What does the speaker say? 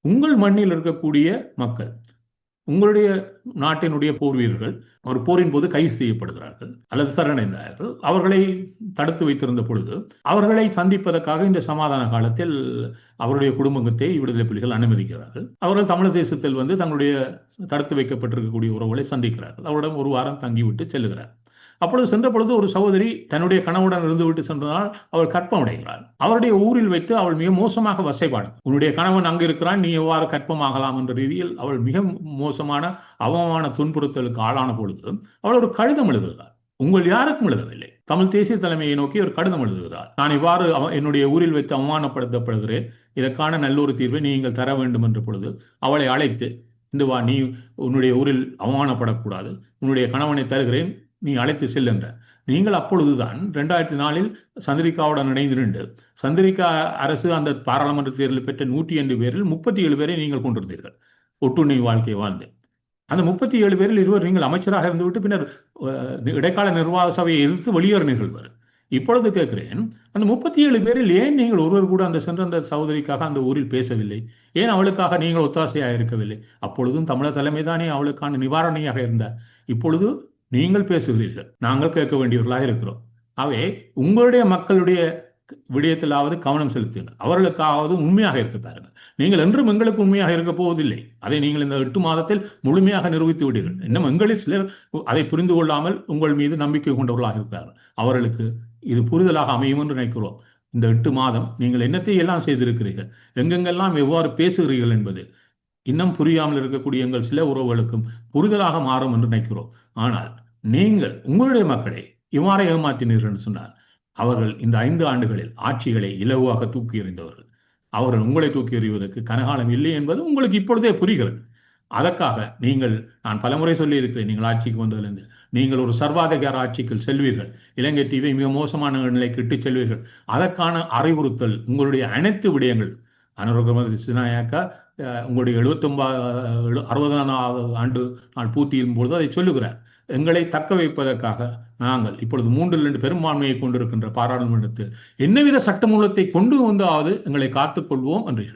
உங்கள் மண்ணில் இருக்கக்கூடிய மக்கள், உங்களுடைய நாட்டினுடைய போர் வீரர்கள் ஒரு போரின் போது கைது செய்யப்படுகிறார்கள் அல்லது சரணடைந்தார்கள். அவர்களை தடுத்து வைத்திருந்த பொழுது அவர்களை சந்திப்பதற்காக இந்த சமாதான காலத்தில் அவருடைய குடும்பத்தை விடுதலை புலிகள் அனுமதிக்கிறார்கள். அவர்கள் தமிழ் தேசத்தில் வந்து தங்களுடைய தடுத்து வைக்கப்பட்டிருக்கக்கூடிய உறவுகளை சந்திக்கிறார்கள். அவரிடம் ஒரு வாரம் தங்கிவிட்டு செல்லுகிறார். அப்பொழுது சென்ற பொழுது ஒரு சகோதரி தன்னுடைய கணவனுடன் இருந்துவிட்டு சென்றதால் அவள் கற்பமடைகிறாள். அவருடைய ஊரில் வைத்து அவள் மிக மோசமாக வசைபாடு, உன்னுடைய கணவன் அங்கு இருக்கிறான், நீ எவ்வாறு கற்பமாகலாம் என்ற ரீதியில் அவள் மிக மோசமான அவமான துன்புறுத்தலுக்கு ஆளான பொழுது அவள் ஒரு கடிதம் எழுதுகிறார். உங்கள் யாருக்கும் எழுதவில்லை, தமிழ் தேசிய தலைமையை நோக்கி ஒரு கடிதம் எழுதுகிறார். நான் இவ்வாறு என்னுடைய ஊரில் வைத்து அவமானப்படுத்தப்படுகிறேன், இதற்கான நல்லொரு தீர்வை நீங்கள் தர வேண்டும் என்ற பொழுது அவளை அழைத்து, இந்த வா, நீ உன்னுடைய ஊரில் அவமானப்படக்கூடாது, உன்னுடைய கணவனை தருகிறேன், நீ அழைத்து செல் என்ற. நீங்கள் அப்பொழுதுதான் 2004 சந்திரிகாவுடன் இணைந்து நின்று சந்திரிகா அரசு அந்த பாராளுமன்ற தேர்தலில் பெற்ற 102 பேரில் 37 பேரை நீங்கள் கொண்டிருந்தீர்கள் ஒட்டுண்ணி வாழ்க்கை வாழ்ந்து. அந்த 37 பேரில் 20 நீங்கள் அமைச்சராக இருந்துவிட்டு பின்னர் இடைக்கால நிர்வாக சபையை எதிர்த்து வெளியேறினீர்கள். இப்பொழுது கேட்கிறேன், அந்த 37 பேரில் ஏன் நீங்கள் ஒருவர் கூட அந்த சென்ற அந்த சகோதரிக்காக அந்த ஊரில் பேசவில்லை? ஏன் அவளுக்காக நீங்கள் ஒத்தாசையாக இருக்கவில்லை? அப்பொழுதும் தமிழர் தலைமைதானே அவளுக்கான நிவாரணியாக இருந்தார். இப்பொழுது நீங்கள் பேசுகிறீர்கள், நாங்கள் கேட்க வேண்டியவர்களாக இருக்கிறோம். அவை உங்களுடைய மக்களுடைய விடயத்திலாவது கவனம் செலுத்துங்கள், அவர்களுக்காவது உண்மையாக இருக்க பாருங்கள். நீங்கள் என்றும் எங்களுக்கு உண்மையாக இருக்க போவதில்லை. அதை நீங்கள் இந்த 8 மாதத்தில் முழுமையாக நிரூபித்து விடுங்கள். இன்னும் எங்களில் சிலர் அதை புரிந்து கொள்ளாமல் உங்கள் மீது நம்பிக்கை கொண்டவர்களாக இருக்கிறார்கள். அவர்களுக்கு இது புரிதலாக அமையும் என்று நினைக்கிறோம். இந்த 8 மாதம் நீங்கள் என்னத்தை எல்லாம் செய்திருக்கிறீர்கள், எங்கெங்கெல்லாம் எவ்வாறு பேசுகிறீர்கள் என்பது இன்னும் புரியாமல் இருக்கக்கூடிய எங்கள் சில உறவுகளுக்கும் புரிதலாக மாறும் என்று நினைக்கிறோம். ஆனால் நீங்கள் உங்களுடைய மக்களை இவ்வாறு ஏமாற்றினீர்கள் என்று சொன்னார், அவர்கள் இந்த 5 ஆண்டுகளில் ஆட்சிகளை இலவாக தூக்கி எறிந்தவர்கள். அவர்கள் உங்களை தூக்கி எறிவதற்கு கனகாலம் இல்லை என்பது உங்களுக்கு இப்பொழுதே புரிகிறது. அதற்காக நீங்கள், நான் பலமுறை சொல்லி இருக்கிறேன், நீங்கள் ஆட்சிக்கு வந்ததிலிருந்து நீங்கள் ஒரு சர்வாதிகார ஆட்சிக்கு செல்வீர்கள், இலங்கை தீவை மிக மோசமான நிலைக்கு இட்டு செல்வீர்கள். அதற்கான அறிவுறுத்தல் உங்களுடைய அனைத்து விடயங்கள், அனுரகுமார திசாநாயக்கா உங்களுடைய 60வது ஆண்டு நாள் பூர்த்தியின் பொழுது அதை சொல்லுகிறார். எங்களை தக்க வைப்பதற்காக நாங்கள் இப்பொழுது 3/2 பெரும்பான்மையை கொண்டிருக்கின்ற பாராளுமன்றத்தில் என்னவித சட்டமூலத்தை கொண்டு வந்தாவது எங்களை காத்துக்கொள்வோம் என்றீர்கள்.